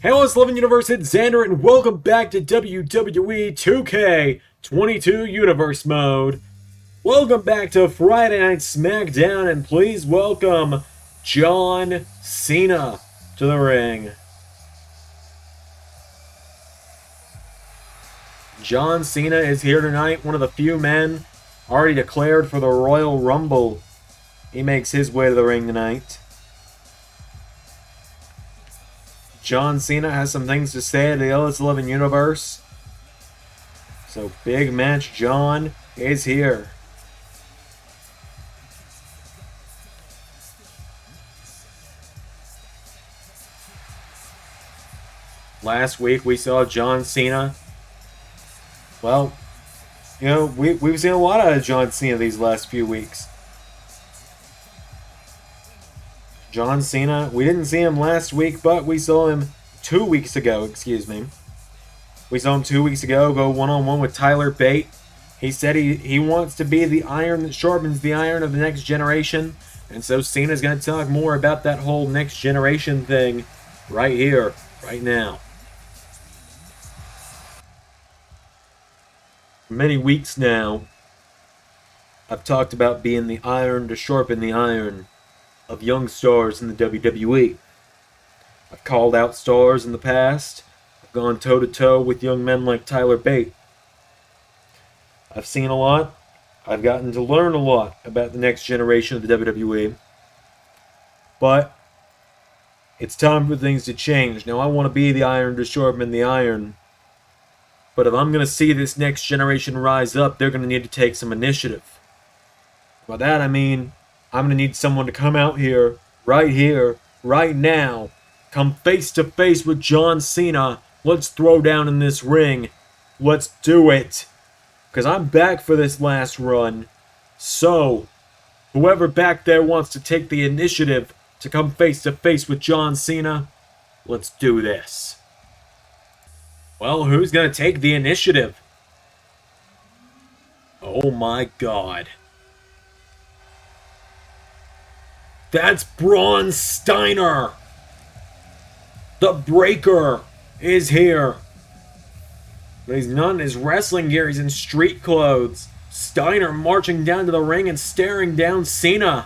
Hey, LS11 Universe, it's Xander, and welcome back to WWE 2K22 Universe Mode. Welcome back to Friday Night Smackdown, and please welcome John Cena to the ring. John Cena is here tonight, one of the few men already declared for the Royal Rumble. He makes his way to the ring tonight. John Cena has some things to say to the LS11 Universe. So, big match John is here. Last week we saw John Cena. Well, you know, we've seen a lot out of John Cena these last few weeks. John Cena, we didn't see him last week, but we saw him 2 weeks ago, We saw him 2 weeks ago go one-on-one with Tyler Bate. He said he wants to be the iron that sharpens the iron of the next generation. And so Cena's going to talk more about that whole next generation thing right here, right now. For many weeks now, I've talked about being the iron to sharpen the iron of young stars in the WWE. I've called out stars in the past. I've gone toe-to-toe with young men like Tyler Bate. I've seen a lot. I've gotten to learn a lot about the next generation of the WWE. But it's time for things to change. Now, I want to be the iron to sharpen the iron. But if I'm going to see this next generation rise up, they're going to need to take some initiative. By that I mean, I'm going to need someone to come out here, right now, come face to face with John Cena. Let's throw down in this ring. Let's do it. Because I'm back for this last run. So, whoever back there wants to take the initiative to come face to face with John Cena, let's do this. Well, who's going to take the initiative? Oh my God. That's Braun Steiner! The Breaker is here. But he's not in his wrestling gear, he's in street clothes. Steiner marching down to the ring and staring down Cena.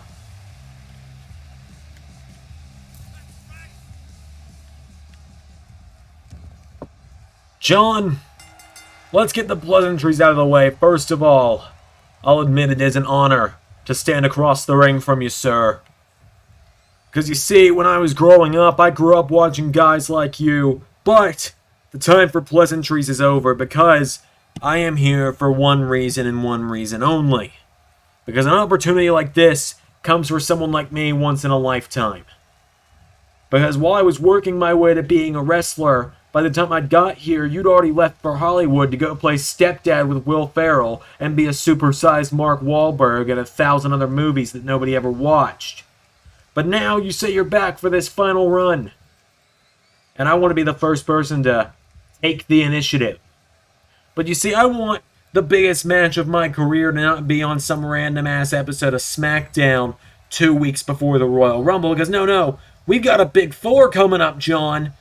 John, let's get the pleasantries out of the way. First of all, I'll admit it is an honor to stand across the ring from you, sir. Because you see, when I was growing up, I grew up watching guys like you. But the time for pleasantries is over because I am here for one reason and one reason only. Because an opportunity like this comes for someone like me once in a lifetime. Because while I was working my way to being a wrestler, by the time I got here, you'd already left for Hollywood to go play stepdad with Will Ferrell and be a supersized Mark Wahlberg in 1,000 other movies that nobody ever watched. But now you say you're back for this final run. And I want to be the first person to take the initiative. But you see, I want the biggest match of my career to not be on some random ass episode of Smackdown 2 weeks before the Royal Rumble. Because no, we've got a big four coming up, John.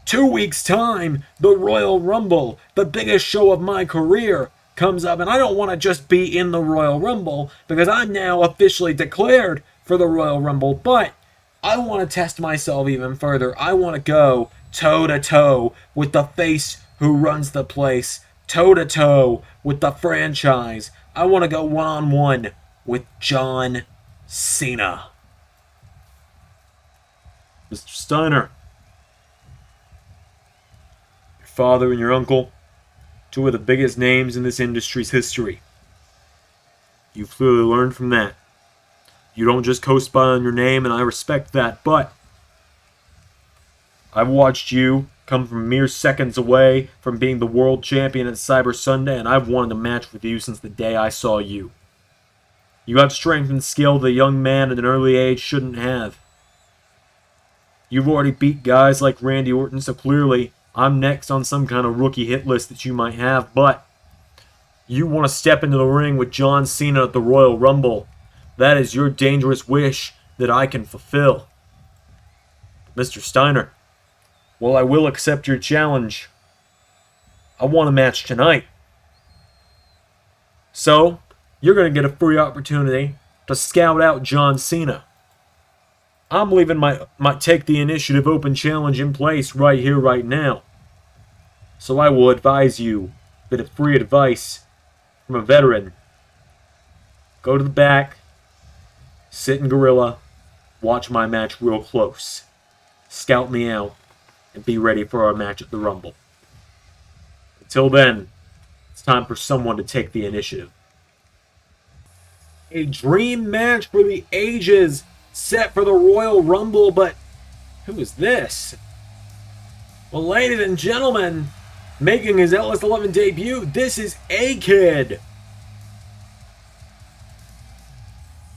2 weeks' time, the Royal Rumble, the biggest show of my career, comes up. And I don't want to just be in the Royal Rumble because I'm now officially declared for the Royal Rumble, but I want to test myself even further. I want to go toe-to-toe with the face who runs the place, toe-to-toe with the franchise. I want to go one-on-one with John Cena. Mr. Steiner, your father and your uncle, two of the biggest names in this industry's history. You've clearly learned from that. You don't just coast by on your name, and I respect that, but I've watched you come from mere seconds away from being the world champion at Cyber Sunday, and I've wanted a match with you since the day I saw you. You got strength and skill that a young man at an early age shouldn't have. You've already beat guys like Randy Orton, so clearly I'm next on some kind of rookie hit list that you might have, but you want to step into the ring with John Cena at the Royal Rumble. That is your dangerous wish that I can fulfill. Mr. Steiner, Well, I will accept your challenge. I want a match tonight. So, you're going to get a free opportunity to scout out John Cena. I'm leaving my Take the Initiative Open Challenge in place right here, right now. So I will advise you a bit of free advice from a veteran. Go to the back, sit in Gorilla, watch my match real close. Scout me out, and be ready for our match at the Rumble. Until then, it's time for someone to take the initiative. A dream match for the ages set for the Royal Rumble, but who is this? Well, ladies and gentlemen, making his LS11 debut, this is A-Kid.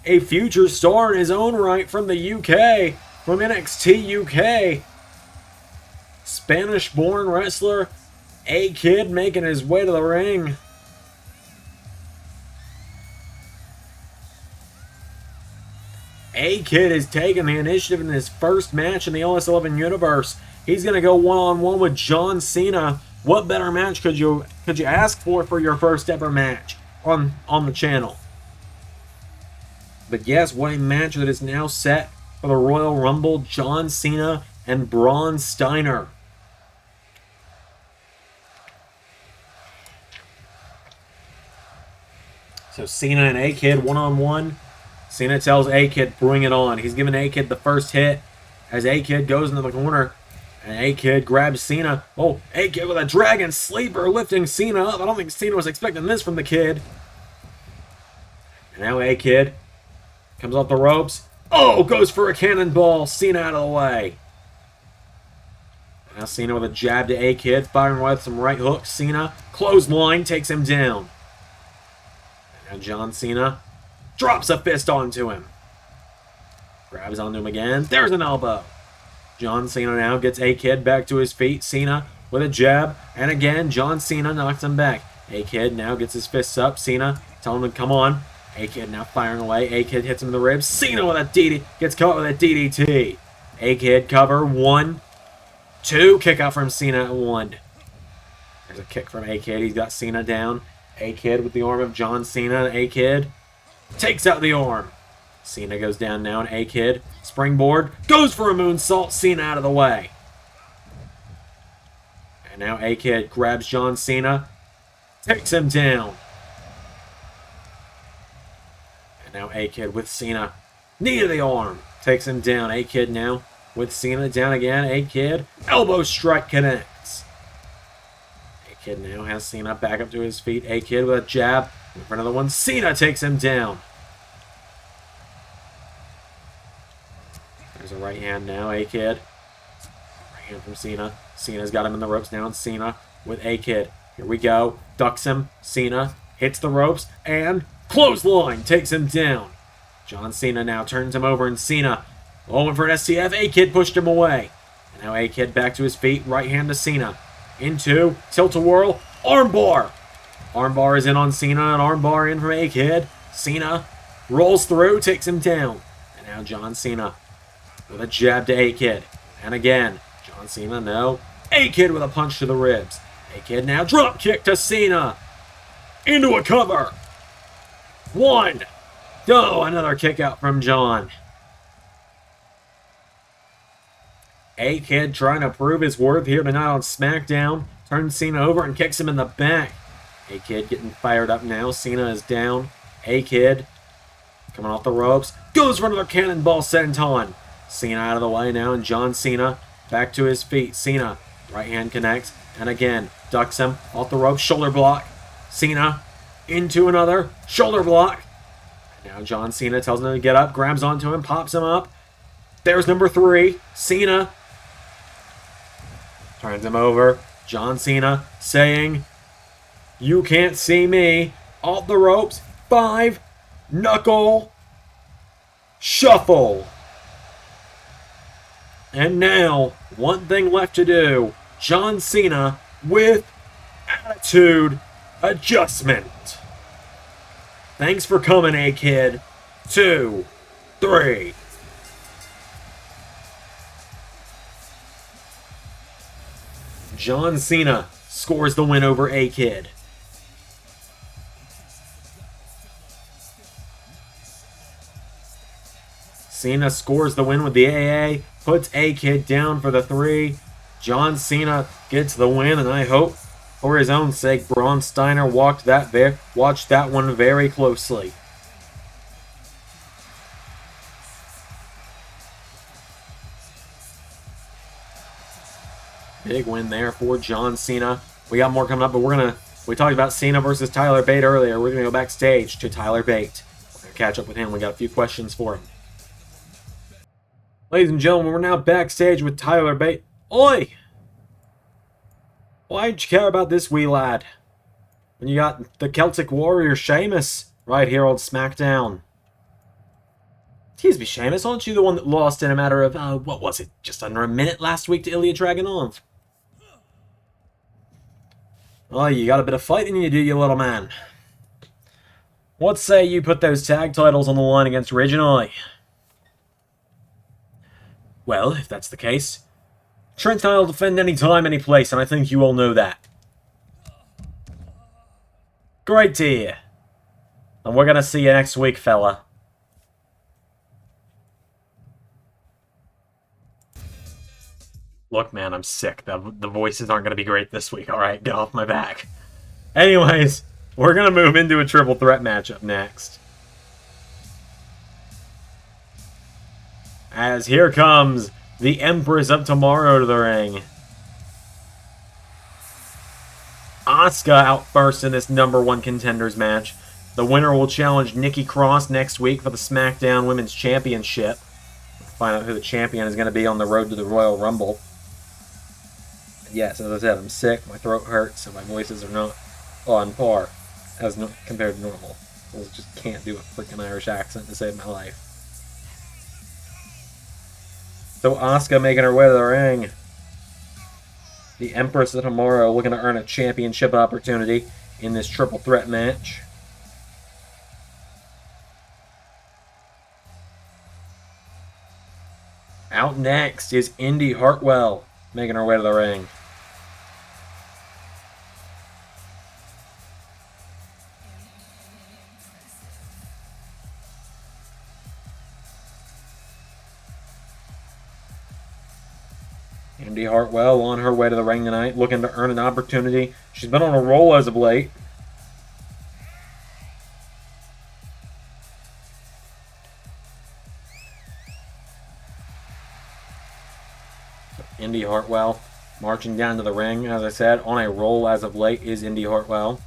A future star in his own right from the UK, from NXT UK. Spanish-born wrestler, A-Kid making his way to the ring. A-Kid is taking the initiative in his first match in the LS11 Universe. He's going to go one-on-one with John Cena. What better match could you ask for your first ever match on the channel? But yes, what a match that is now set for the Royal Rumble. John Cena and Braun Steiner. So Cena and A-Kid one-on-one. Cena tells A-Kid, bring it on. He's giving A-Kid the first hit as A-Kid goes into the corner. And A-Kid grabs Cena. Oh, A-Kid with a Dragon Sleeper lifting Cena up. I don't think Cena was expecting this from the kid. And now A-Kid comes off the ropes. Oh, goes for a cannonball. Cena out of the way. Now Cena with a jab to A-Kid, firing with some right hooks. Cena, clothesline, takes him down. And now John Cena drops a fist onto him. Grabs onto him again. There's an elbow. John Cena now gets A-Kid back to his feet. Cena with a jab. And again, John Cena knocks him back. A-Kid now gets his fists up. Cena telling him to come on. A-Kid now firing away. A-Kid hits him in the ribs. Cena with a DDT. Gets caught with a DDT. A-Kid cover. 1, 2. Kick out from Cena at 1. There's a kick from A-Kid. He's got Cena down. A-Kid with the arm of John Cena. A-Kid takes out the arm. Cena goes down now, and A-Kid, springboard, goes for a moonsault. Cena out of the way. And now A-Kid grabs John Cena, takes him down. And now A-Kid with Cena, knee to the arm, takes him down. A-Kid now with Cena down again. A-Kid, elbow strike connects. A-Kid now has Cena back up to his feet. A-Kid with a jab. For another one, Cena takes him down. There's a right hand now, A-Kid. Right hand from Cena. Cena's got him in the ropes now, and Cena with A-Kid. Here we go. Ducks him. Cena hits the ropes, and clothesline takes him down. John Cena now turns him over, and Cena going for an STF. A-Kid pushed him away. And now A-Kid back to his feet. Right hand to Cena. Into tilt-a-whirl. Armbar. Armbar is in on Cena, and armbar in from A-Kid. Cena rolls through, takes him down. And now John Cena with a jab to A-Kid. And again, John Cena, no. A-Kid with a punch to the ribs. A-Kid now drop kick to Cena. Into a cover. 1. Oh, another kick out from John. A-Kid trying to prove his worth here tonight on Smackdown. Turns Cena over and kicks him in the back. A-Kid getting fired up now. Cena is down. A-Kid coming off the ropes. Goes for another cannonball senton. Cena out of the way now, and John Cena back to his feet. Cena, right hand connects, and again, ducks him off the ropes. Shoulder block. Cena into another shoulder block. Now John Cena tells him to get up, grabs onto him, pops him up. There's number 3. Cena turns him over. John Cena saying, "You can't see me." Off the ropes. 5. Knuckle. Shuffle. And now, one thing left to do. John Cena with attitude adjustment. Thanks for coming, A-Kid. 2, 3. John Cena scores the win over A-Kid. Cena scores the win with the AA, puts A-Kid down for the 3. John Cena gets the win, and I hope, for his own sake, Braun Steiner watched that one very closely. Big win there for John Cena. We got more coming up, but we talked about Cena versus Tyler Bate earlier. We're going to go backstage to Tyler Bate. We're going to catch up with him. We got a few questions for him. Ladies and gentlemen, we're now backstage with Tyler Bate. Oi! Why'd you care about this wee lad? When you got the Celtic Warrior Sheamus right here on Smackdown. Excuse me, Sheamus, aren't you the one that lost in a matter of, what was it, just under a minute last week to Ilja Dragunov? Oh, you got a bit of fight in you, do you, little man? What say you put those tag titles on the line against Ridge and I? Well, if that's the case, Trent and I will defend any time, any place, and I think you all know that. Great to hear. And we're gonna see you next week, fella. Look, man, I'm sick. The voices aren't gonna be great this week, alright? Get off my back. Anyways, we're gonna move into a triple threat matchup next. As here comes the Empress of Tomorrow to the ring. Asuka out first in this #1 Contenders match. The winner will challenge Nikki Cross next week for the SmackDown Women's Championship. We'll find out who the champion is going to be on the road to the Royal Rumble. Yes, as I said, I'm sick, my throat hurts, and my voices are not on par as compared to normal. I just can't do a freaking Irish accent to save my life. So Asuka making her way to the ring. The Empress of Tomorrow looking to earn a championship opportunity in this triple threat match. Out next is Indi Hartwell making her way to the ring. Indi Hartwell on her way to the ring tonight, looking to earn an opportunity. She's been on a roll as of late. Indi Hartwell marching down to the ring, as I said, on a roll as of late is Indi Hartwell.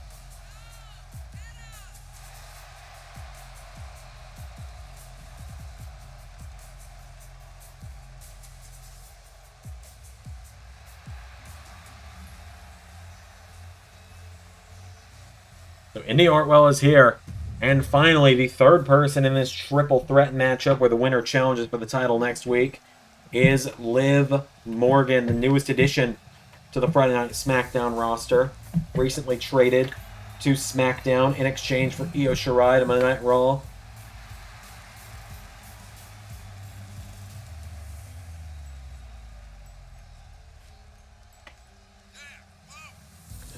So Indi Hartwell is here. And finally, the third person in this triple threat matchup where the winner challenges for the title next week is Liv Morgan, the newest addition to the Friday Night SmackDown roster. Recently traded to SmackDown in exchange for Io Shirai to Monday Night Raw.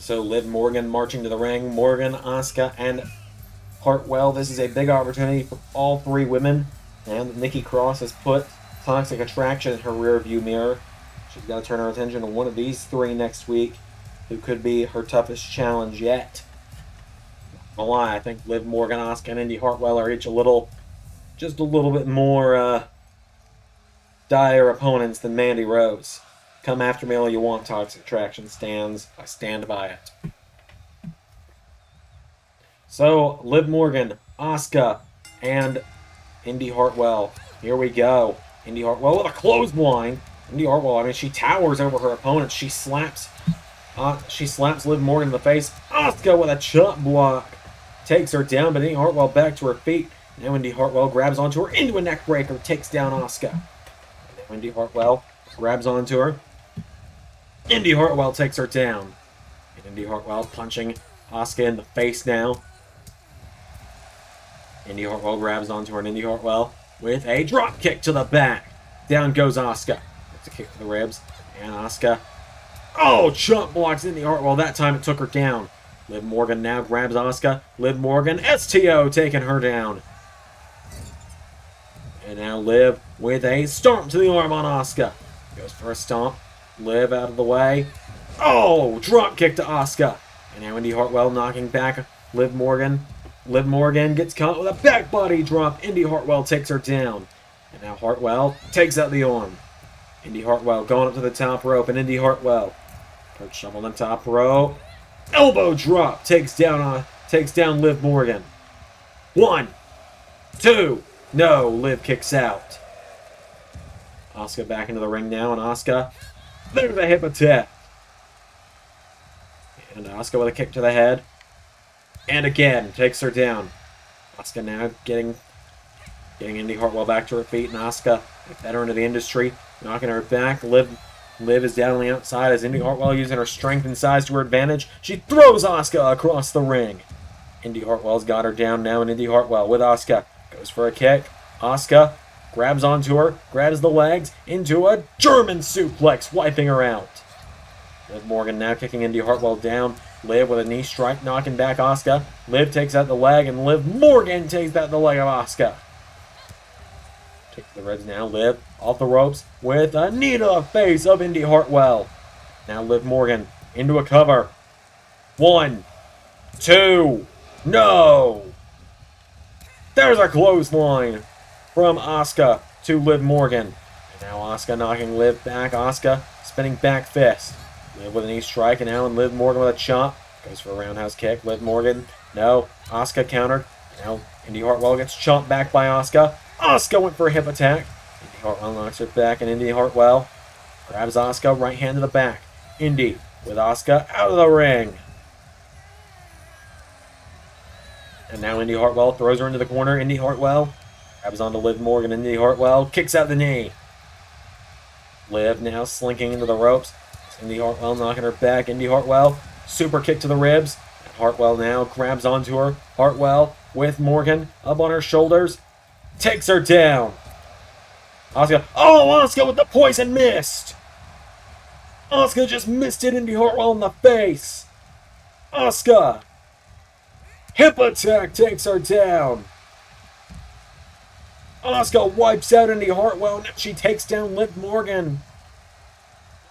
So Liv Morgan marching to the ring. Morgan, Asuka, and Hartwell. This is a big opportunity for all three women. And Nikki Cross has put Toxic Attraction in her rear view mirror. She's got to turn her attention to one of these three next week, who could be her toughest challenge yet. No lie, I think Liv Morgan, Asuka, and Indi Hartwell are each just a little bit more dire opponents than Mandy Rose. Come after me all you want, Toxic Attraction stands. I stand by it. So, Liv Morgan, Asuka, and Indi Hartwell. Here we go. Indi Hartwell with a clothesline. Indi Hartwell, I mean, she towers over her opponent. She slaps Liv Morgan in the face. Asuka with a chop block. Takes her down, but Indi Hartwell back to her feet. Now Indi Hartwell grabs onto her into a neck breaker. Takes down Asuka. Now Indi Hartwell grabs onto her. Indi Hartwell takes her down. And Indi Hartwell punching Asuka in the face now. Indi Hartwell grabs onto her, and Indi Hartwell with a drop kick to the back. Down goes Asuka. It's a kick to the ribs. And Asuka Oh, chump blocks Indi Hartwell. That time it took her down. Liv Morgan now grabs Asuka. Liv Morgan, STO, taking her down. And now Liv with a stomp to the arm on Asuka. Goes for a stomp. Liv out of the way. Oh, drop kick to Asuka. And now Indi Hartwell knocking back Liv Morgan. Liv Morgan gets caught with a back body drop. Indi Hartwell takes her down. And now Hartwell takes out the arm. Indi Hartwell going up to the top rope, and Indi Hartwell perched up on the top rope. Elbow drop takes down Liv Morgan. 1, 2, no, Liv kicks out. Asuka back into the ring now, and Asuka, there's a hip attack. And Asuka with a kick to the head. And again, takes her down. Asuka now getting Indi Hartwell back to her feet, and Asuka, a veteran of the industry, knocking her back. Liv is down on the outside as Indi Hartwell using her strength and size to her advantage. She throws Asuka across the ring. Indi Hartwell's got her down now, and Indi Hartwell with Asuka goes for a kick. Asuka grabs onto her, grabs the legs into a German suplex, wiping her out. Liv Morgan now kicking Indi Hartwell down. Liv with a knee strike, knocking back Asuka. Liv takes out the leg, and Liv Morgan takes out the leg of Asuka. Take the Reds now. Liv off the ropes with a knee to the face of Indi Hartwell. Now Liv Morgan into a cover. 1, 2, no! There's a clothesline from Asuka to Liv Morgan. And now Asuka knocking Liv back. Asuka spinning back fist. Liv with a knee strike, and now Liv Morgan with a chop. Goes for a roundhouse kick. Liv Morgan, no. Asuka countered. Now Indi Hartwell gets chopped back by Asuka. Asuka went for a hip attack. Indi Hartwell knocks her back, and Indi Hartwell grabs Asuka right hand to the back. Indi with Asuka out of the ring. And now Indi Hartwell throws her into the corner. Indi Hartwell grabs onto Liv Morgan. Indi Hartwell kicks out the knee. Liv now slinking into the ropes. Indi Hartwell knocking her back. Indi Hartwell, super kick to the ribs. And Hartwell now grabs onto her. Hartwell with Morgan up on her shoulders. Takes her down. Asuka. Oh, Asuka with the poison mist. Asuka just missed it. Indi Hartwell in the face. Asuka. Hip attack takes her down. Asuka wipes out Indi Hartwell, and she takes down Liv Morgan.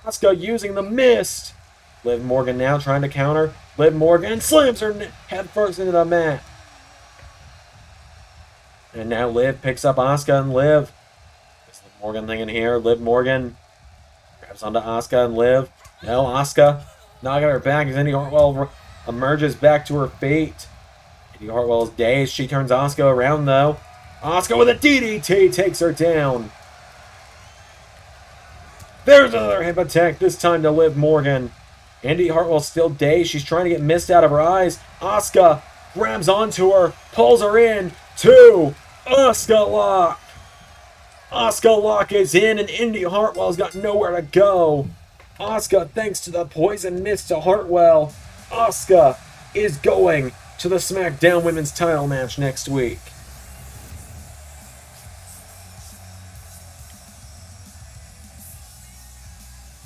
Asuka using the mist. Liv Morgan now trying to counter. Liv Morgan slams her head first into the mat. And now Liv picks up Asuka, and Liv. Is Liv Morgan thing in here? Liv Morgan grabs onto Asuka, and Liv. No, Asuka knocking her back as Indi Hartwell emerges back to her feet. Indi Hartwell is dazed. She turns Asuka around, though. Asuka with a DDT takes her down. There's another hip attack, this time to Liv Morgan. Indi Hartwell still dazed. She's trying to get mist out of her eyes. Asuka grabs onto her, pulls her in. 2. Asuka lock. Asuka lock is in, and Indi Hartwell's got nowhere to go. Asuka, thanks to the poison mist to Hartwell, Asuka is going to the Smackdown Women's title match next week.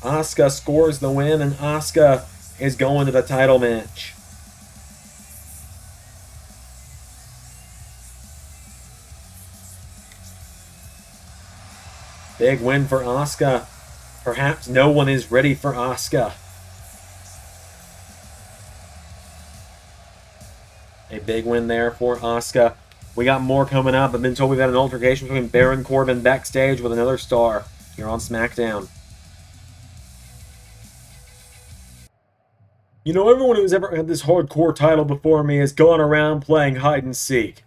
Asuka scores the win, and Asuka is going to the title match. Big win for Asuka. Perhaps no one is ready for Asuka. A big win there for Asuka. We got more coming up. I've been told we've had an altercation between Baron Corbin backstage with another star here on SmackDown. You know, everyone who's ever had this hardcore title before me has gone around playing hide and seek.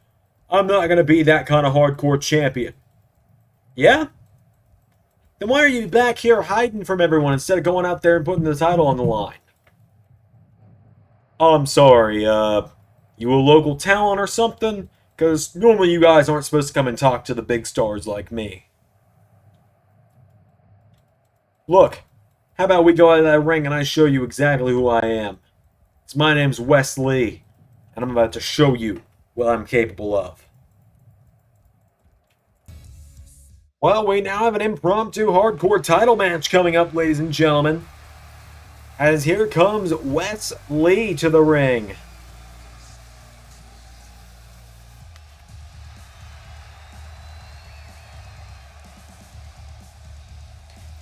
I'm not going to be that kind of hardcore champion. Yeah? Then why are you back here hiding from everyone instead of going out there and putting the title on the line? Oh, I'm sorry, you a local talent or something? Because normally you guys aren't supposed to come and talk to the big stars like me. Look, how about we go out of that ring and I show you exactly who I am? My name's Wes Lee, and I'm about to show you what I'm capable of. Well, we now have an impromptu hardcore title match coming up, ladies and gentlemen. as here comes Wes Lee to the ring.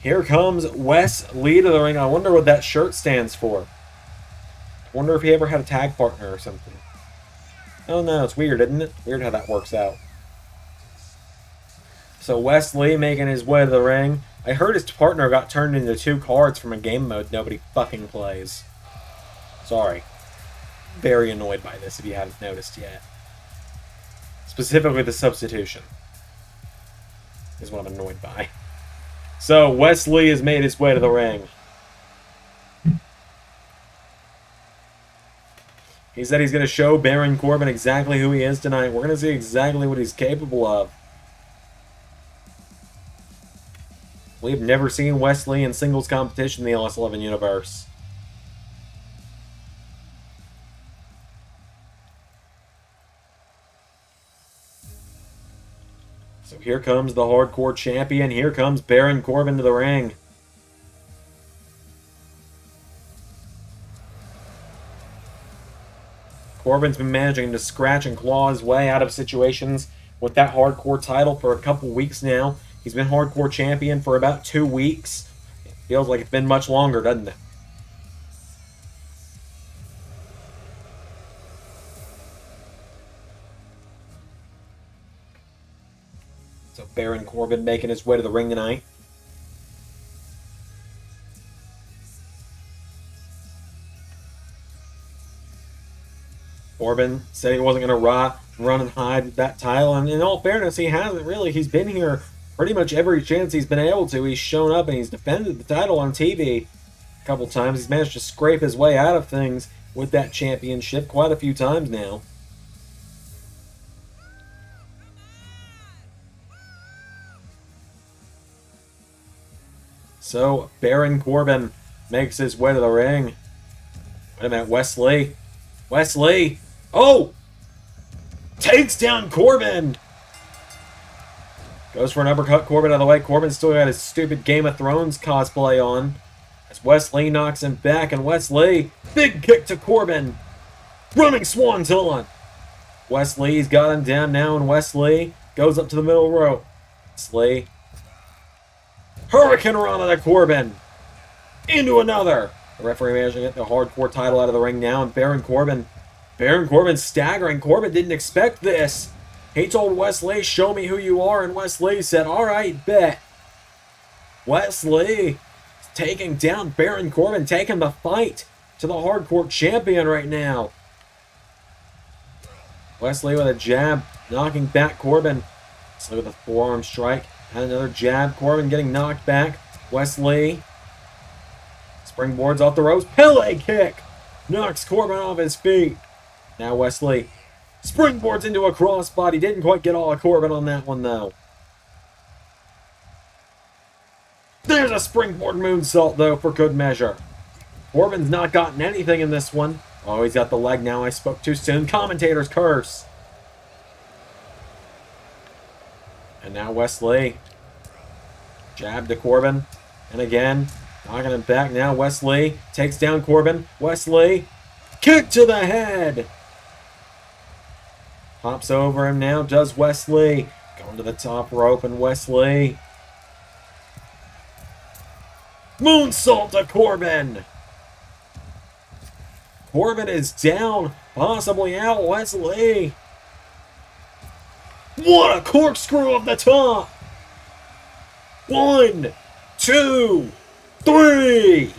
Here comes Wes Lee to the ring. I wonder what that shirt stands for. I wonder if he ever had a tag partner or something. Oh no, it's weird, isn't it? Weird how that works out. So Wes Lee making his way to the ring. I heard his partner got turned into 2 cards from a game mode nobody fucking plays. Sorry. Very annoyed by this if you haven't noticed yet. Specifically the substitution is what I'm annoyed by. So Wes Lee has made his way to the ring. He said he's going to show Baron Corbin exactly who he is tonight. We're going to see exactly what he's capable of. We've never seen Wes Lee in singles competition in the LS11 Universe. So here comes the Hardcore Champion. Here comes Baron Corbin to the ring. Corbin's been managing to scratch and claw his way out of situations with that Hardcore title for a couple weeks now. He's been Hardcore Champion for about 2 weeks. It feels like it's been much longer, doesn't it? So Baron Corbin making his way to the ring tonight. Corbin said he wasn't going to run and hide with that title, and in all fairness, he hasn't really. He's been here pretty much every chance he's been able to. He's shown up and he's defended the title on TV a couple times. He's managed to scrape his way out of things with that championship quite a few times now. So Baron Corbin makes his way to the ring. Wait a minute, Wes Lee. Wes Lee. Oh! Takes down Corbin. Goes for an uppercut. Corbin out of the way. Corbin's still got his stupid Game of Thrones cosplay on. As Wes Lee knocks him back, and Wes Lee, big kick to Corbin. Running Swanton. Wes Lee's got him down now, and Wes Lee goes up to the middle row. Wes Lee. Hurricane Rana to Corbin. Into another. The referee managing to get the Hardcore title out of the ring now, and Baron Corbin staggering. Corbin didn't expect this. He told Wes Lee, show me who you are, and Wes Lee said, alright, bet. Wes Lee taking down Baron Corbin, taking the fight to the Hardcore Champion right now. Wes Lee with a jab, knocking back Corbin. Wes Lee with a forearm strike, and another jab. Corbin getting knocked back. Wes Lee springboards off the ropes. Pele kick! Knocks Corbin off his feet. Now Wes Lee springboards into a crossbody. Didn't quite get all of Corbin on that one, though. There's a springboard moonsault, though, for good measure. Corbin's not gotten anything in this one. Oh, he's got the leg now. I spoke too soon. Commentator's curse. And now Wes Lee. Jab to Corbin. And again, knocking him back now. Wes Lee takes down Corbin. Wes Lee. Kick to the head. Hops over him now. Does Wes Lee. Going to the top rope, and Wes Lee. Moonsault to Corbin. Corbin is down. Possibly out. Wes Lee. What a corkscrew off the top. 1, 2, 3.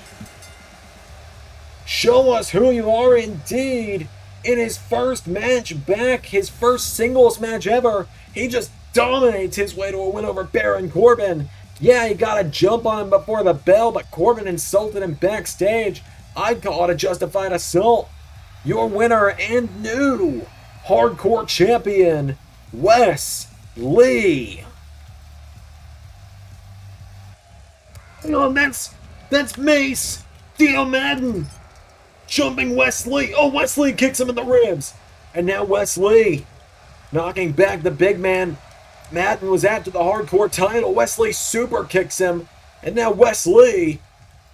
Show us who you are indeed. In his first match back, his first singles match ever, he just dominates his way to a win over Baron Corbin. Yeah, he got a jump on him before the bell, but Corbin insulted him backstage. I'd call it a justified assault. Your winner and new Hardcore Champion, Wes Lee. Oh, that's Mace. Theo Madden. Jumping Wes Lee. Oh, Wes Lee kicks him in the ribs. And now Wes Lee knocking back the big man. Madden was after the Hardcore title. Wes Lee super kicks him. And now Wes Lee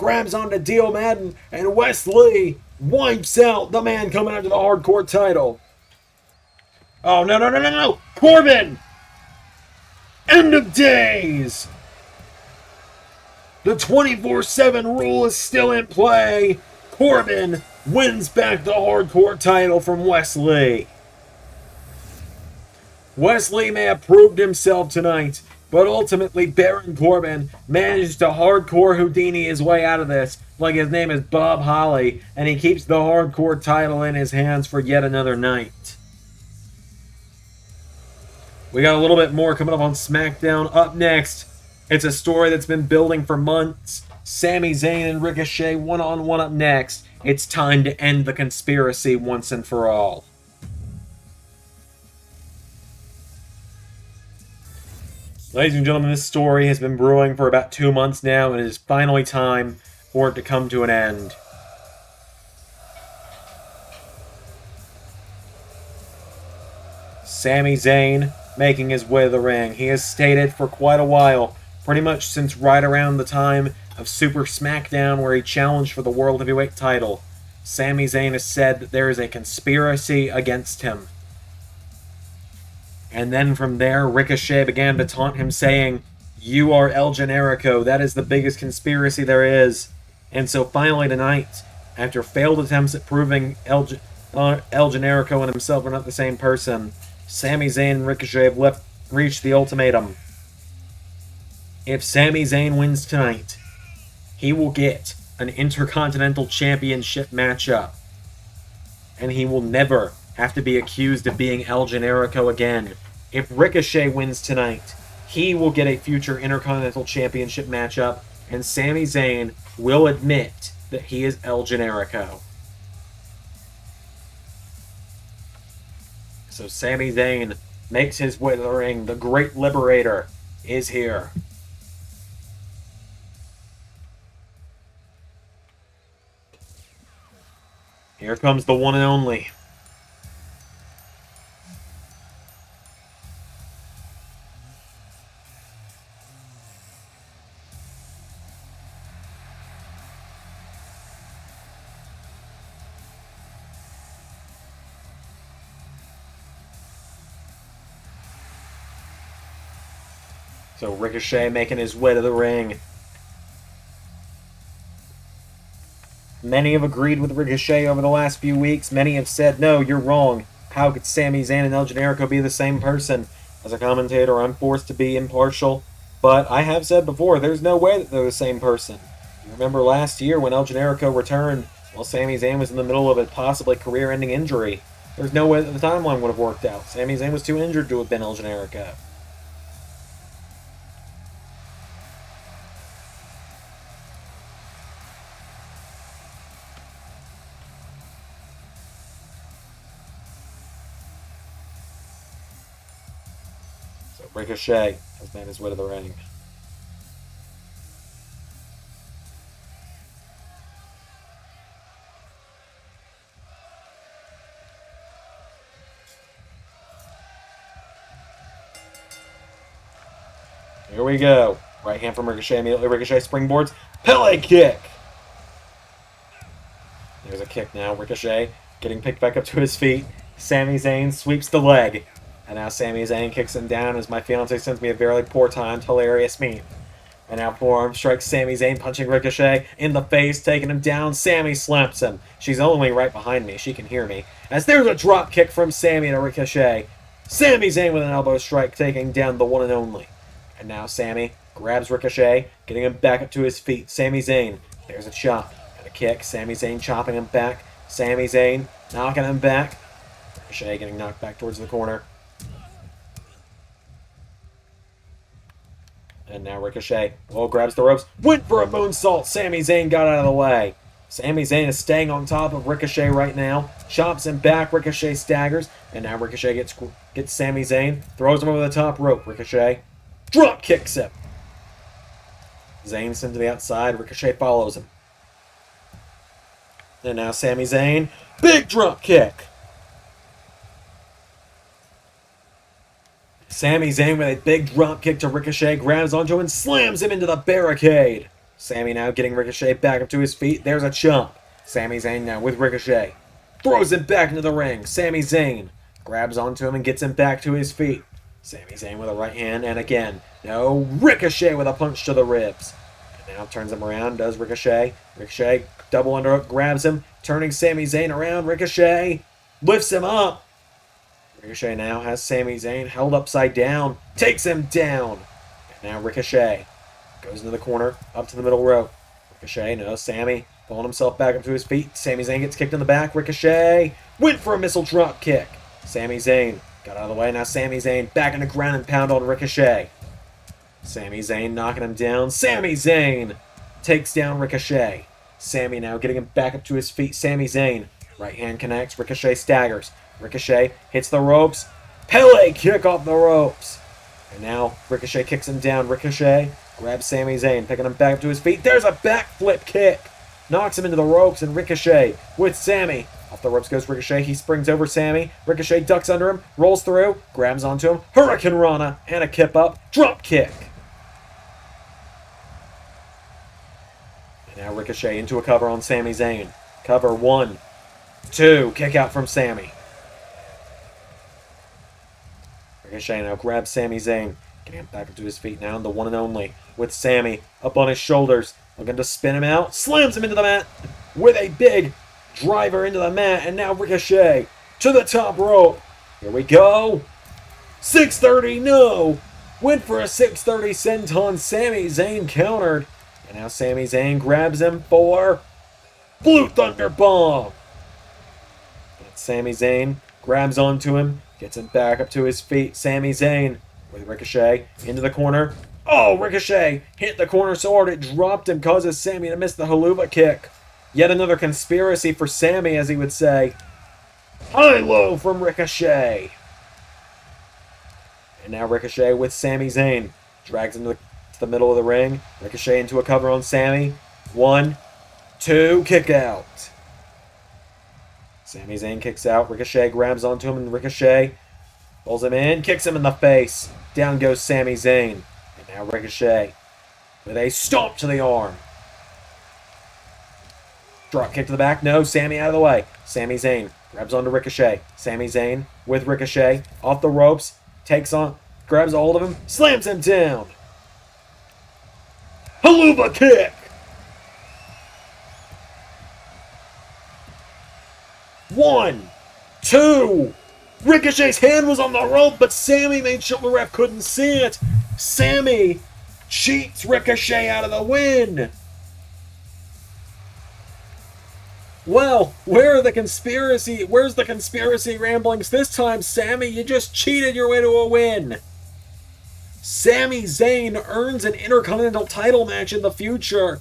grabs onto Dio Madden, and Wes Lee wipes out the man coming after the hardcore title. Oh, no, no, no, no, no! Corbin! End of days! The 24/7 rule is still in play. Corbin wins back the hardcore title from Wes Lee. Wes Lee may have proved himself tonight, but ultimately Baron Corbin managed to hardcore Houdini his way out of this, like his name is Bob Holly, and he keeps the hardcore title in his hands for yet another night. We got a little bit more coming up on SmackDown. Up next, it's a story that's been building for months. Sami Zayn and Ricochet one-on-one up next. It's time to end the conspiracy once and for all. Ladies and gentlemen, this story has been brewing for about 2 months now, and it is finally time for it to come to an end. Sami Zayn making his way to the ring. He has stated for quite a while, pretty much since right around the time of Super Smackdown where he challenged for the World Heavyweight title, Sami Zayn has said that there is a conspiracy against him. And then from there, Ricochet began to taunt him saying, "You are El Generico, that is the biggest conspiracy there is." And so finally tonight, after failed attempts at proving El Generico and himself are not the same person, Sami Zayn and Ricochet have reached the ultimatum. If Sami Zayn wins tonight, he will get an Intercontinental Championship matchup. And he will never have to be accused of being El Generico again. If Ricochet wins tonight, he will get a future Intercontinental Championship matchup, and Sami Zayn will admit that he is El Generico. So Sami Zayn makes his way to the ring. The Great Liberator is here. Here comes the one and only. So Ricochet making his way to the ring. Many have agreed with Ricochet over the last few weeks. Many have said, no, you're wrong. How could Sami Zayn and El Generico be the same person? As a commentator, I'm forced to be impartial. But I have said before, there's no way that they're the same person. You remember last year when El Generico returned, while Sami Zayn was in the middle of a possibly career-ending injury. There's no way that the timeline would have worked out. Sami Zayn was too injured to have been El Generico. Ricochet has made his way to the ring. Here we go. Right hand from Ricochet. Immediately Ricochet springboards. Pele kick! There's a kick now. Ricochet getting picked back up to his feet. Sami Zayn sweeps the leg. And now Sami Zayn kicks him down as my fiance sends me a very poor timed, hilarious meme. And now forearm strikes Sami Zayn, punching Ricochet in the face, taking him down. Sami slaps him. She's only right behind me. She can hear me. As there's a drop kick from Sami to Ricochet. Sami Zayn with an elbow strike, taking down the one and only. And now Sami grabs Ricochet, getting him back up to his feet. Sami Zayn, there's a chop and a kick. Sami Zayn chopping him back. Sami Zayn knocking him back. Ricochet getting knocked back towards the corner. And now Ricochet, grabs the ropes, went for a moonsault. Sami Zayn got out of the way. Sami Zayn is staying on top of Ricochet right now. Chops him back, Ricochet staggers. And now Ricochet gets Sami Zayn, throws him over the top rope. Ricochet drop kicks him. Zayn sent to the outside, Ricochet follows him. And now Sami Zayn, big drop kick. Sami Zayn with a big drop kick to Ricochet, grabs onto him and slams him into the barricade. Sami now getting Ricochet back up to his feet. There's a chomp. Sami Zayn now with Ricochet. Throws him back into the ring. Sami Zayn grabs onto him and gets him back to his feet. Sami Zayn with a right hand, and again, no, Ricochet with a punch to the ribs. And now turns him around, does Ricochet. Ricochet, double underhook, grabs him, turning Sami Zayn around. Ricochet lifts him up. Ricochet now has Sami Zayn held upside down, takes him down. And now Ricochet goes into the corner, up to the middle rope. Ricochet, no, Sami pulling himself back up to his feet. Sami Zayn gets kicked in the back. Ricochet went for a missile drop kick. Sami Zayn got out of the way. Now Sami Zayn back in the ground and pound on Ricochet. Sami Zayn knocking him down. Sami Zayn takes down Ricochet. Sami now getting him back up to his feet. Sami Zayn, right hand connects. Ricochet staggers. Ricochet hits the ropes. Pele kick off the ropes. And now Ricochet kicks him down. Ricochet grabs Sami Zayn, picking him back up to his feet. There's a backflip kick. Knocks him into the ropes, and Ricochet with Sami. Off the ropes goes Ricochet. He springs over Sami. Ricochet ducks under him, rolls through, grabs onto him. Hurricane Rana and a kip up. Drop kick. And now Ricochet into a cover on Sami Zayn. Cover 1, 2. Kick out from Sami. Ricochet now grabs Sami Zayn. Getting him back up to his feet now, the one and only. With Sami up on his shoulders. Looking to spin him out. Slams him into the mat with a big driver into the mat. And now Ricochet to the top rope. Here we go. 630, no. Went for a 630 senton. Sami Zayn countered. And now Sami Zayn grabs him for Blue Thunder Bomb. But Sami Zayn grabs onto him. Gets him back up to his feet. Sami Zayn with Ricochet into the corner. Oh, Ricochet hit the corner so hard it dropped him, causes Sami to miss the haluva kick. Yet another conspiracy for Sami, as he would say. High-low from Ricochet. And now Ricochet with Sami Zayn. Drags him to the middle of the ring. Ricochet into a cover on Sami. 1, 2, kick out. Sami Zayn kicks out. Ricochet grabs onto him, and Ricochet pulls him in, kicks him in the face. Down goes Sami Zayn. And now Ricochet with a stomp to the arm. Drop kick to the back. No, Sami out of the way. Sami Zayn grabs onto Ricochet. Sami Zayn with Ricochet off the ropes. Takes on, grabs a hold of him, slams him down. Haluva kick. 1, 2. Ricochet's hand was on the rope, but Sami made sure the ref couldn't see it. Sami cheats Ricochet out of the win. Well, where's the conspiracy ramblings this time, Sami? You just cheated your way to a win. Sami Zayn earns an Intercontinental title match in the future.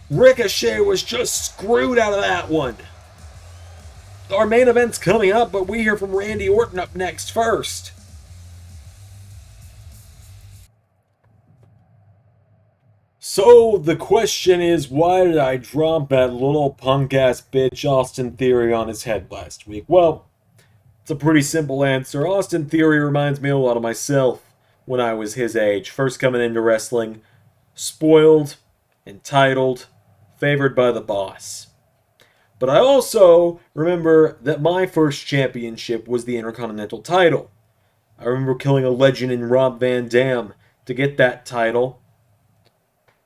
Ricochet was just screwed out of that one. Our main event's coming up, but we hear from Randy Orton up next first. So, the question is, why did I drop that little punk-ass bitch Austin Theory on his head last week? Well, it's a pretty simple answer. Austin Theory reminds me a lot of myself when I was his age. First coming into wrestling, spoiled, entitled, favored by the boss. But I also remember that my first championship was the Intercontinental title. I remember killing a legend in Rob Van Dam to get that title.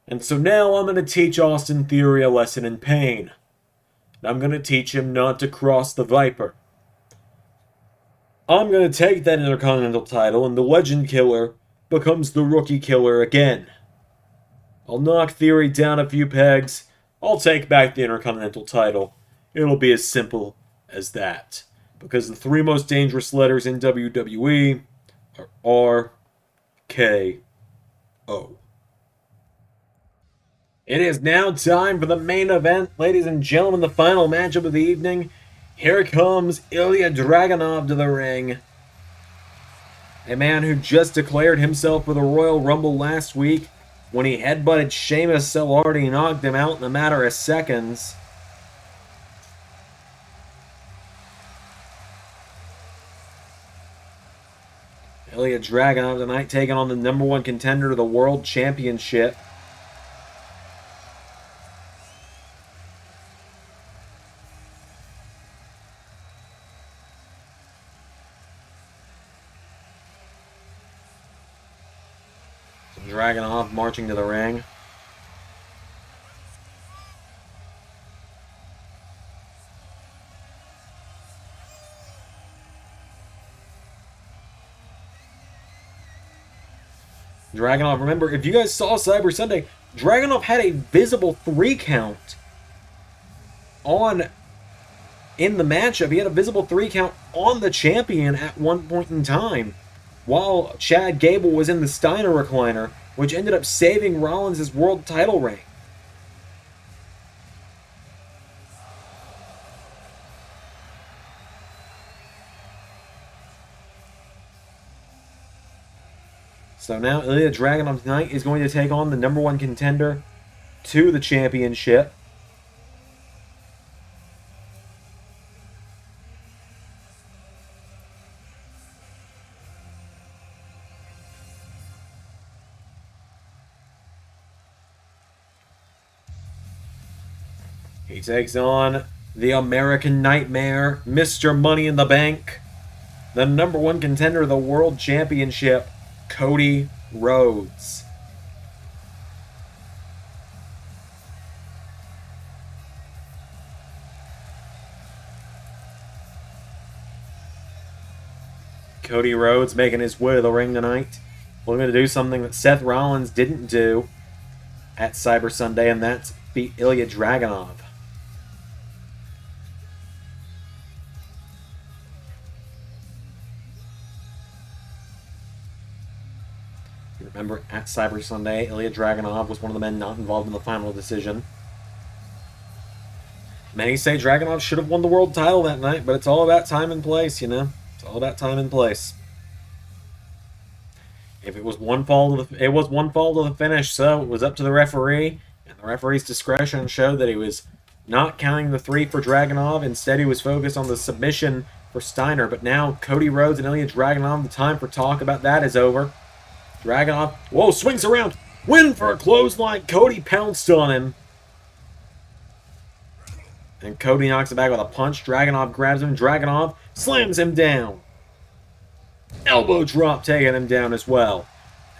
And so now I'm going to teach Austin Theory a lesson in pain. I'm going to teach him not to cross the Viper. I'm going to take that Intercontinental title, and the Legend Killer becomes the Rookie Killer again. I'll knock Theory down a few pegs. I'll take back the Intercontinental title. It'll be as simple as that. Because the 3 most dangerous letters in WWE are R, K, O. It is now time for the main event, ladies and gentlemen, the final matchup of the evening. Here comes Ilja Dragunov to the ring. A man who just declared himself for the Royal Rumble last week when he headbutted Sheamus so hard he knocked him out in a matter of seconds. Ilja Dragunov tonight taking on the #1 contender to the World Championship. Dragunov marching to the ring. Dragunov, remember, if you guys saw Cyber Sunday, Dragunov had a visible 3 count in the matchup. He had a visible 3 count on the champion at one point in time, while Chad Gable was in the Steiner recliner, which ended up saving Rollins' world title reign. So now Ilja Dragunov tonight is going to take on the #1 contender to the championship. He takes on the American Nightmare, Mr. Money in the Bank, the #1 contender of the World Championship, Cody Rhodes. Cody Rhodes making his way to the ring tonight. We're going to do something that Seth Rollins didn't do at Cyber Sunday, and that's beat Ilja Dragunov. Remember, at Cyber Sunday, Ilja Dragunov was one of the men not involved in the final decision. Many say Dragunov should have won the world title that night, but it's all about time and place, you know? It's all about time and place. If it was one fall to the finish, so it was up to the referee, and the referee's discretion showed that he was not counting the 3 for Dragunov. Instead, he was focused on the submission for Steiner. But now, Cody Rhodes and Ilja Dragunov, the time for talk about that is over. Dragunov, whoa, swings around, win for a clothesline. Cody pounced on him. And Cody knocks it back with a punch. Dragunov grabs him. Dragunov slams him down. Elbow drop taking him down as well.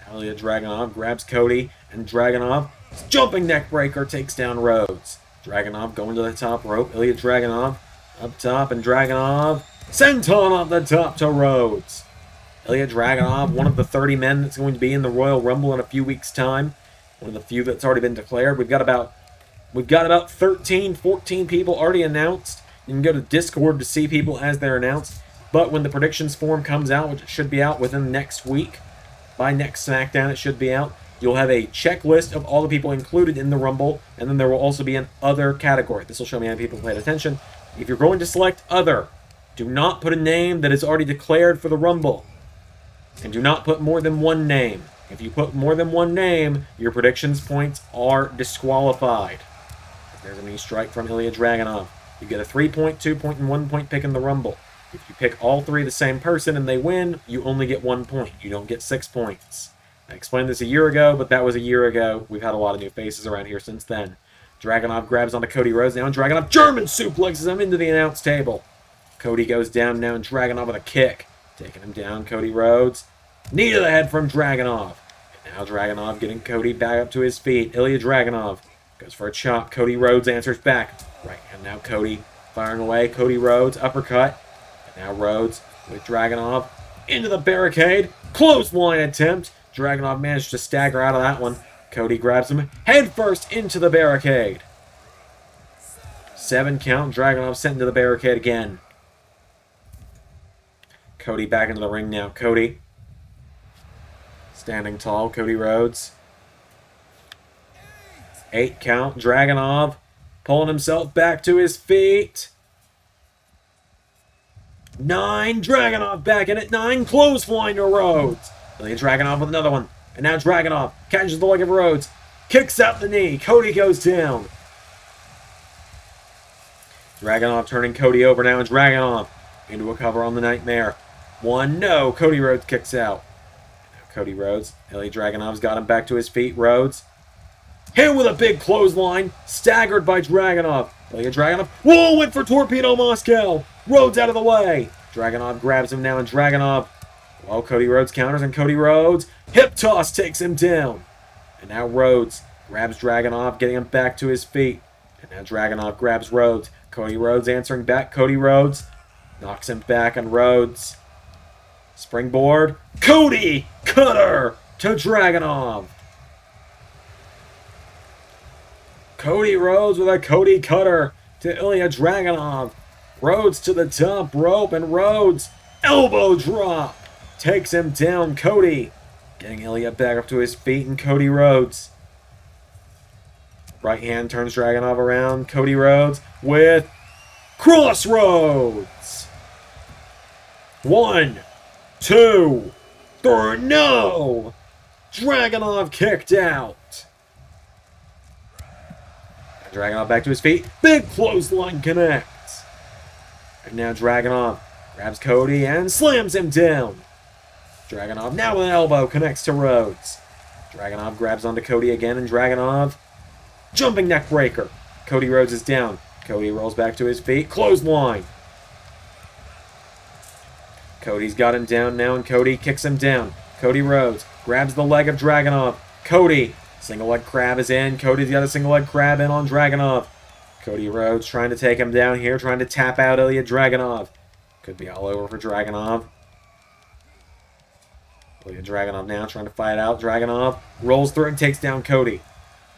Ilja Dragunov grabs Cody, and Dragunov, jumping neck breaker, takes down Rhodes. Dragunov going to the top rope. Ilja Dragunov up top, and Dragunov senton off the top to Rhodes. Ilja Dragunov, one of the 30 men that's going to be in the Royal Rumble in a few weeks' time. One of the few that's already been declared. We've got about 13, 14 people already announced. You can go to Discord to see people as they're announced. But when the predictions form comes out, which it should be out within next week, by next Smackdown it should be out, you'll have a checklist of all the people included in the Rumble, and then there will also be an other category. This will show me how many people paid attention. If you're going to select other, do not put a name that is already declared for the Rumble. And do not put more than one name. If you put more than one name, your predictions points are disqualified. There's a knee strike from Ilja Dragunov. You get a 3-point, 2-point, and 1-point pick in the Rumble. If you pick all 3 the same person and they win, you only get 1 point. You don't get 6 points. I explained this a year ago, but that was a year ago. We've had a lot of new faces around here since then. Dragunov grabs onto Cody Rhodes now, and Dragunov German suplexes him into the announce table. Cody goes down now, and Dragunov with a kick. Taking him down, Cody Rhodes. Knee to the head from Dragunov. And now Dragunov getting Cody back up to his feet. Ilja Dragunov goes for a chop. Cody Rhodes answers back. Right, and now Cody firing away. Cody Rhodes, uppercut. And now Rhodes with Dragunov into the barricade. Clothesline attempt. Dragunov managed to stagger out of that one. Cody grabs him head first into the barricade. 7 count. Dragunov sent into the barricade again. Cody back into the ring now. Cody standing tall. Cody Rhodes. 8 count. Dragunov pulling himself back to his feet. 9. Dragunov back in at 9. Clothesline to Rhodes. Ilja Dragunov with another one. And now Dragunov catches the leg of Rhodes. Kicks out the knee. Cody goes down. Dragunov turning Cody over now. And Dragunov into a cover on the Nightmare. 1, no. Cody Rhodes kicks out. Now Cody Rhodes. Ilja Dragunov's got him back to his feet. Rhodes hit with a big clothesline. Staggered by Dragunov. Ilja Dragunov. Whoa, went for Torpedo Moscow. Rhodes out of the way. Dragunov grabs him now, and Dragunov Well, Cody Rhodes counters, and Cody Rhodes hip toss takes him down. And now Rhodes grabs Dragunov, getting him back to his feet. And now Dragunov grabs Rhodes. Cody Rhodes answering back. Cody Rhodes knocks him back on Rhodes. Springboard. Cody cutter to Dragunov. Cody Rhodes with a Cody cutter to Ilja Dragunov. Rhodes to the top rope, and Rhodes elbow drop takes him down. Cody getting Ilja back up to his feet, and Cody Rhodes. Right hand turns Dragunov around. Cody Rhodes with Crossroads. 1, 2, 3. No! Dragunov kicked out. Dragunov back to his feet. Big clothesline connects. And now Dragunov grabs Cody and slams him down. Dragunov now with an elbow connects to Rhodes. Dragunov grabs onto Cody again, and Dragunov jumping neck breaker. Cody Rhodes is down. Cody rolls back to his feet. Clothesline. Cody's got him down now, and Cody kicks him down. Cody Rhodes grabs the leg of Dragunov. Cody, single leg crab is in. Cody's got a single leg crab in on Dragunov. Cody Rhodes trying to take him down here, trying to tap out Ilja Dragunov. Could be all over for Dragunov. Ilja Dragunov now trying to fight out. Dragunov rolls through and takes down Cody.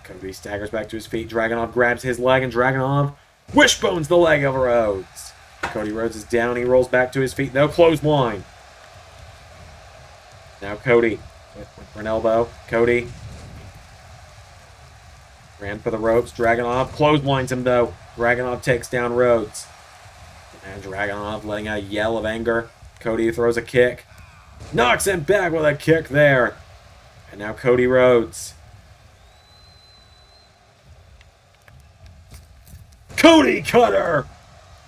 Cody staggers back to his feet. Dragunov grabs his leg, and Dragunov wishbones the leg of Rhodes. Cody Rhodes is down. He rolls back to his feet. No clothesline. Now Cody for an elbow. Cody ran for the ropes. Dragunov clotheslines him though. Dragunov takes down Rhodes. And Dragunov letting out a yell of anger. Cody throws a kick. Knocks him back with a kick there. And now Cody Rhodes. Cody cutter!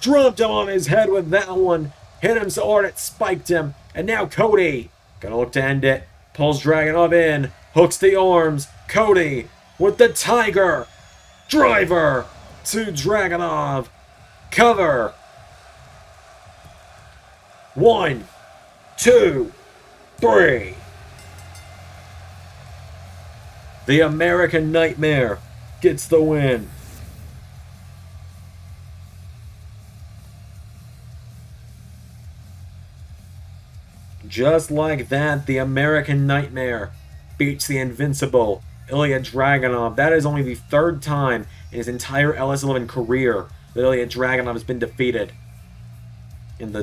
Dropped him on his head with that one. Hit him so hard it spiked him. And now Cody gonna look to end it. Pulls Dragunov in. Hooks the arms. Cody with the Tiger Driver to Dragunov. Cover. 1, 2, 3. The American Nightmare gets the win. Just like that, the American Nightmare beats the Invincible Ilja Dragunov. That is only the third time in his entire LS11 career that Ilja Dragunov has been defeated. In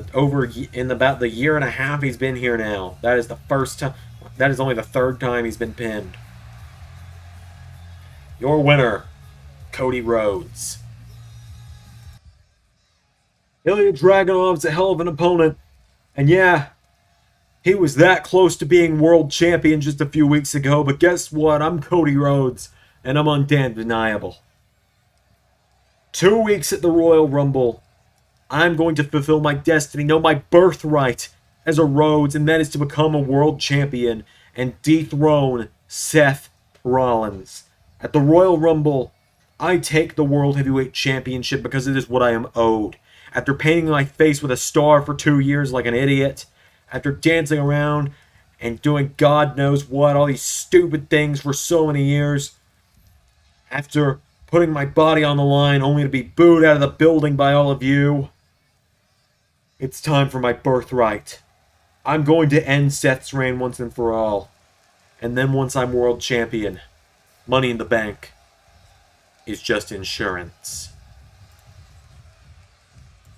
about the year and a half he's been here now. That is the first time. That is only the third time he's been pinned. Your winner, Cody Rhodes. Ilja Dragunov's a hell of an opponent. And yeah, he was that close to being world champion just a few weeks ago, but guess what? I'm Cody Rhodes, and I'm undeniable. 2 weeks at the Royal Rumble. I'm going to fulfill my destiny, no, my birthright as a Rhodes, and that is to become a world champion and dethrone Seth Rollins. At the Royal Rumble, I take the World Heavyweight Championship because it is what I am owed. After painting my face with a star for 2 years like an idiot, after dancing around and doing God knows what, all these stupid things for so many years, after putting my body on the line only to be booed out of the building by all of you, it's time for my birthright. I'm going to end Seth's reign once and for all. And then once I'm world champion, Money in the Bank is just insurance.